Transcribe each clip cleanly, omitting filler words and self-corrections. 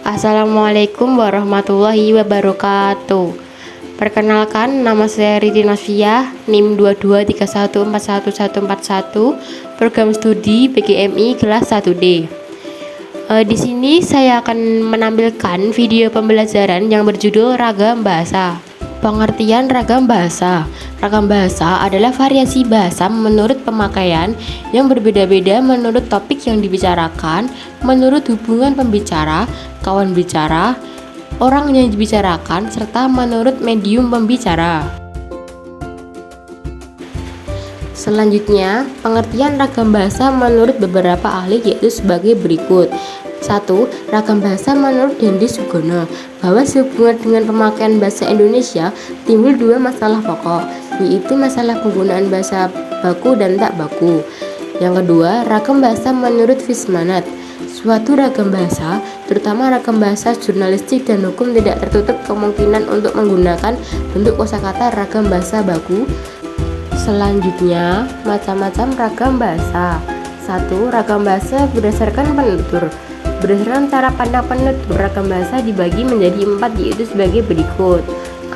Assalamualaikum warahmatullahi wabarakatuh. Perkenalkan, nama saya Riti Nosfiah, NIM 2231414141, program studi PGMI kelas 1D. Di sini saya akan menampilkan video pembelajaran yang berjudul Ragam Bahasa. Pengertian ragam bahasa. Ragam bahasa adalah variasi bahasa menurut pemakaian yang berbeda-beda menurut topik yang dibicarakan, menurut hubungan pembicara, kawan bicara, orang yang dibicarakan, serta menurut medium pembicara. Selanjutnya, pengertian ragam bahasa menurut beberapa ahli yaitu sebagai berikut. 1. Ragam bahasa menurut Dendi Sugono, bahwa sehubungan dengan pemakaian bahasa Indonesia timbul dua masalah pokok, yaitu masalah penggunaan bahasa baku dan tak baku. Yang kedua, ragam bahasa menurut Vismanat, suatu ragam bahasa, terutama ragam bahasa jurnalistik dan hukum, tidak tertutup kemungkinan untuk menggunakan bentuk kosakata ragam bahasa baku. Selanjutnya, macam-macam ragam bahasa. 1. Ragam bahasa berdasarkan penutur. Berdasarkan cara pandang penutur, ragam bahasa dibagi menjadi 4, yaitu sebagai berikut.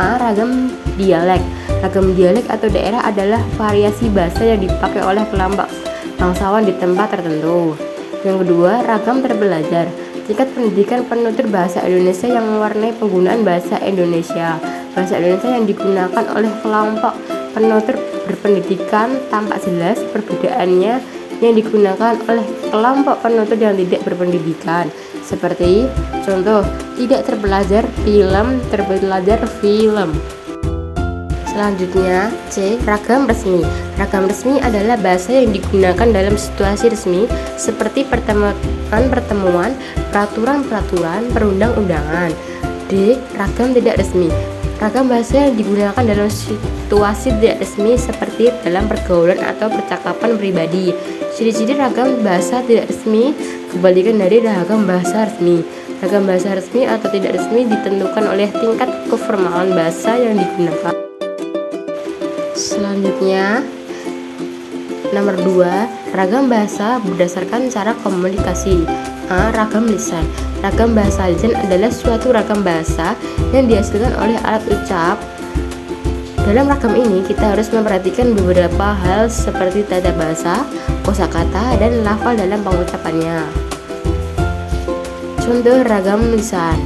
A. Ragam dialek. Ragam dialek atau daerah adalah variasi bahasa yang dipakai oleh kelompok bangsawan di tempat tertentu. Yang kedua, ragam terbelajar. Tingkat pendidikan penutur bahasa Indonesia yang mewarnai penggunaan bahasa Indonesia. Bahasa Indonesia yang digunakan oleh kelompok penutur berpendidikan tampak jelas perbedaannya yang digunakan oleh kelompok penutur yang tidak berpendidikan. Seperti contoh, tidak terpelajar film, terpelajar film. Selanjutnya, C. Ragam resmi. Ragam resmi adalah bahasa yang digunakan dalam situasi resmi seperti pertemuan, peraturan-peraturan, perundang-undangan. D. Ragam tidak resmi. Ragam bahasa yang digunakan dalam situasi tidak resmi seperti dalam pergaulan atau percakapan pribadi. Ciri-ciri ragam bahasa tidak resmi kebalikan dari ragam bahasa resmi. Ragam bahasa resmi atau tidak resmi ditentukan oleh tingkat keformalan bahasa yang digunakan. Selanjutnya, nomor 2, ragam bahasa berdasarkan cara komunikasi. A. Ragam lisan. Ragam bahasa lisan adalah suatu ragam bahasa yang dihasilkan oleh alat ucap. Dalam ragam ini kita harus memperhatikan beberapa hal seperti tata bahasa, kosakata, dan lafal dalam pengucapannya. Contoh ragam lisan: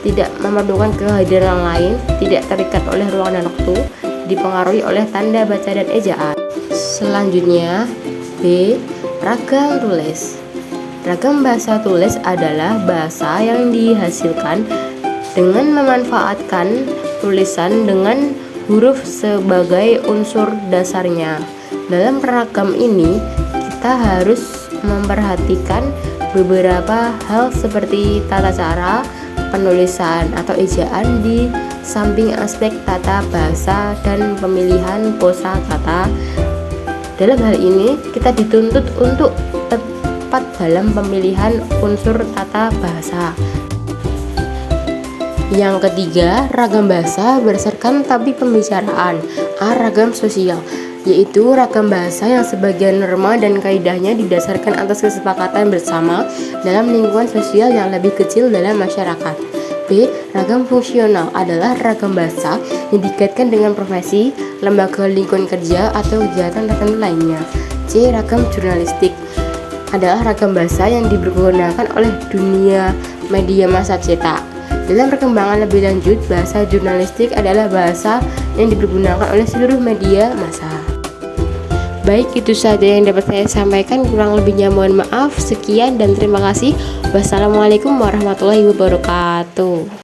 tidak memerlukan kehadiran lain, tidak terikat oleh ruang dan waktu, dipengaruhi oleh tanda baca dan ejaan. Selanjutnya, B. Ragam tulis. Ragam bahasa tulis adalah bahasa yang dihasilkan dengan memanfaatkan tulisan dengan huruf sebagai unsur dasarnya. Dalam ragam ini, kita harus memperhatikan beberapa hal seperti tata cara penulisan atau ejaan di samping aspek tata bahasa dan pemilihan kosakata. Dalam hal ini, kita dituntut untuk tepat dalam pemilihan unsur tata bahasa. Yang ketiga, ragam bahasa berdasarkan topik pembicaraan. A. Ragam sosial, yaitu ragam bahasa yang sebagian norma dan kaidahnya didasarkan atas kesepakatan bersama dalam lingkungan sosial yang lebih kecil dalam masyarakat. B. Ragam fungsional adalah ragam bahasa yang dikaitkan dengan profesi, lembaga lingkungan kerja, atau kegiatan tertentu lainnya. C. Ragam jurnalistik adalah ragam bahasa yang dipergunakan oleh dunia media massa cetak. Dalam perkembangan lebih lanjut, bahasa jurnalistik adalah bahasa yang dipergunakan oleh seluruh media massa. Baik, itu saja yang dapat saya sampaikan. Kurang lebihnya mohon maaf. Sekian dan terima kasih. Wassalamualaikum warahmatullahi wabarakatuh.